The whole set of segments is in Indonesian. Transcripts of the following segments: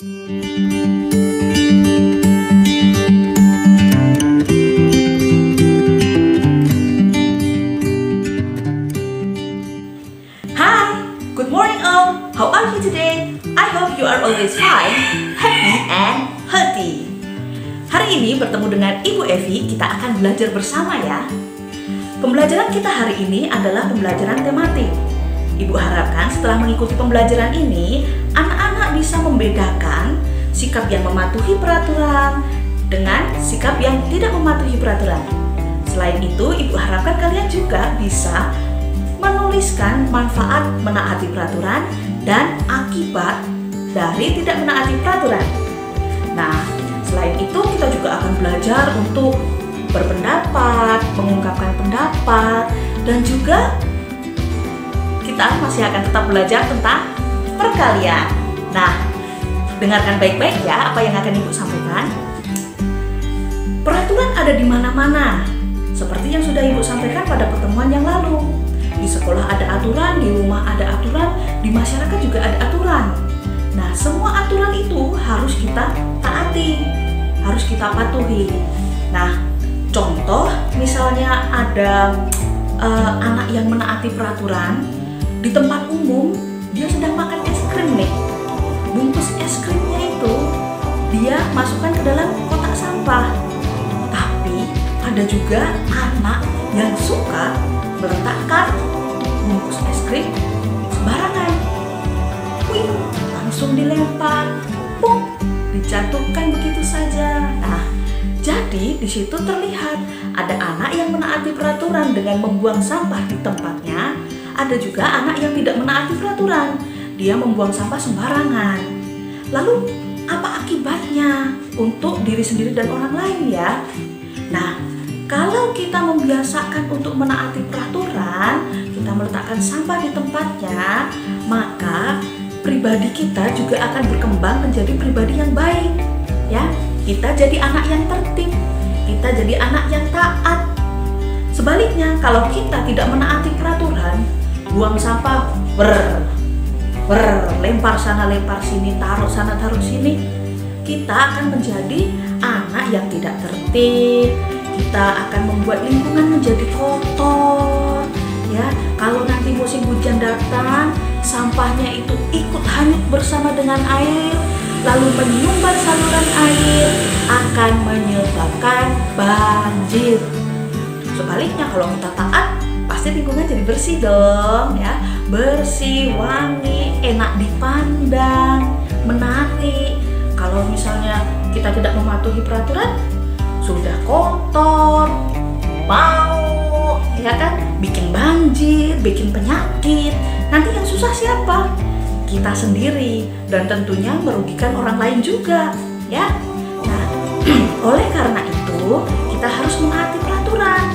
Hi, good morning all. How are you today? I hope you are always fine, happy and healthy. Hari ini bertemu dengan Ibu Evi, kita akan belajar bersama ya. Pembelajaran kita hari ini adalah pembelajaran tematik. Ibu harapkan setelah mengikuti pembelajaran ini, anak-anak bisa membedakan sikap yang mematuhi peraturan dengan sikap yang tidak mematuhi peraturan. Selain itu, Ibu harapkan kalian juga bisa menuliskan manfaat menaati peraturan dan akibat dari tidak menaati peraturan. Nah, selain itu kita juga akan belajar untuk berpendapat, mengungkapkan pendapat, dan juga kita masih akan tetap belajar tentang perkalian. Nah, dengarkan baik-baik ya apa yang akan Ibu sampaikan. Peraturan ada di mana-mana, seperti yang sudah Ibu sampaikan pada pertemuan yang lalu. Di sekolah ada aturan, di rumah ada aturan, di masyarakat juga ada aturan. Nah, semua aturan itu harus kita taati, harus kita patuhi. Nah, contoh misalnya ada anak yang menaati peraturan di tempat umum, dia sedang makan es krim nih. Bungkus es krimnya itu dia masukkan ke dalam kotak sampah. Tapi ada juga anak yang suka meletakkan bungkus es krim sembarangan. Wih, langsung dilempar, dijatuhkan begitu saja. Nah, jadi di situ terlihat ada anak yang menaati peraturan dengan membuang sampah di tempatnya. Ada juga anak yang tidak menaati peraturan, dia membuang sampah sembarangan. Lalu apa akibatnya untuk diri sendiri dan orang lain ya? Nah, kalau kita membiasakan untuk menaati peraturan, kita meletakkan sampah di tempatnya, maka pribadi kita juga akan berkembang menjadi pribadi yang baik ya. Kita jadi anak yang tertib, kita jadi anak yang taat. Sebaliknya, kalau kita tidak menaati peraturan, buang sampah, lempar sana lempar sini, taruh sana taruh sini, kita akan menjadi anak yang tidak tertib. Kita akan membuat lingkungan menjadi kotor ya. Kalau nanti musim hujan datang, sampahnya itu ikut hanyut bersama dengan air, lalu menyumbat saluran air, akan menyebabkan banjir. Sebaliknya, kalau kita taat, pasti lingkungan jadi bersih dong ya. Bersih, wangi, enak dipandang, menarik. Kalau misalnya kita tidak mematuhi peraturan, sudah kotor, bau, ya kan? Bikin banjir, bikin penyakit. Nanti yang susah siapa? Kita sendiri, dan tentunya merugikan orang lain juga, ya. Nah, oleh karena itu kita harus menaati peraturan.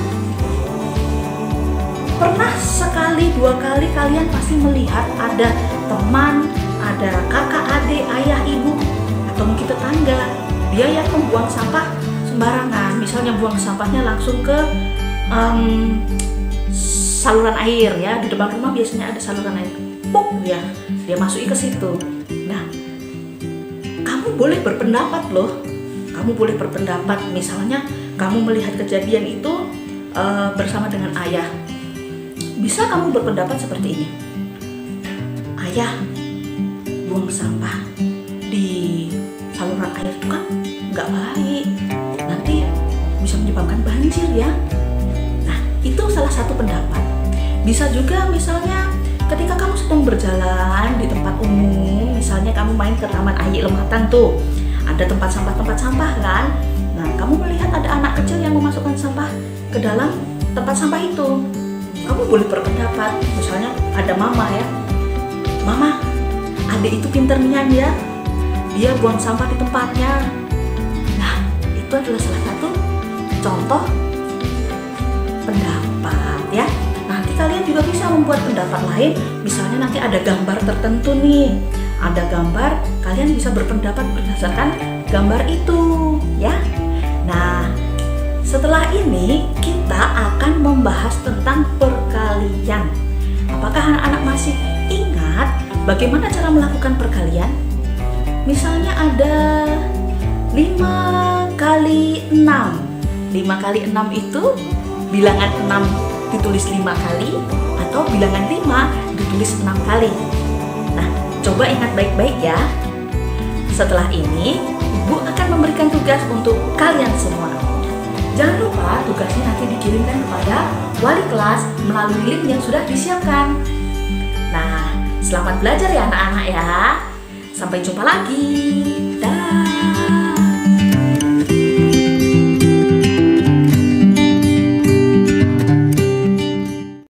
Pernah sekali, dua kali kalian pasti melihat ada teman, ada kakak, adik, ayah, ibu, atau mungkin tetangga, dia yang membuang sampah sembarangan. Misalnya buang sampahnya langsung ke saluran air ya. Di depan rumah biasanya ada saluran air. Ya, dia masuki ke situ. Nah, kamu boleh berpendapat loh. Kamu boleh berpendapat. Misalnya kamu melihat kejadian itu bersama dengan ayah. Bisa kamu berpendapat seperti ini. Ayah, buang sampah di saluran air itu kan nggak baik. Nanti bisa menyebabkan banjir ya. Nah, itu salah satu pendapat. Bisa juga misalnya ketika kamu sedang berjalan di tempat umum, misalnya kamu main ke Taman Ayi Lematan tuh, ada tempat sampah kan. Nah, kamu melihat ada anak kecil yang memasukkan sampah ke dalam tempat sampah itu. Kamu boleh berpendapat, misalnya ada mama ya. Mama, adik itu pinter nian ya, dia buang sampah di tempatnya. Nah, itu adalah salah satu contoh pendapat ya. Nanti kalian juga bisa membuat pendapat lain. Misalnya nanti ada gambar tertentu nih, ada gambar, kalian bisa berpendapat berdasarkan gambar itu ya. Nah, setelah ini kita akan membahas tentang perkalian. Apakah anak-anak masih ingat bagaimana cara melakukan perkalian? misalnya ada 5 kali 6. 5 kali 6 itu bilangan 6 ditulis 5 kali atau bilangan 5 ditulis 6 kali. Nah, coba ingat baik-baik ya. Setelah ini, Ibu akan memberikan tugas untuk kalian semua. Jangan lupa tugasnya nanti dikirimkan kepada wali kelas melalui link yang sudah disiapkan. Nah, selamat belajar ya anak-anak ya. Sampai jumpa lagi.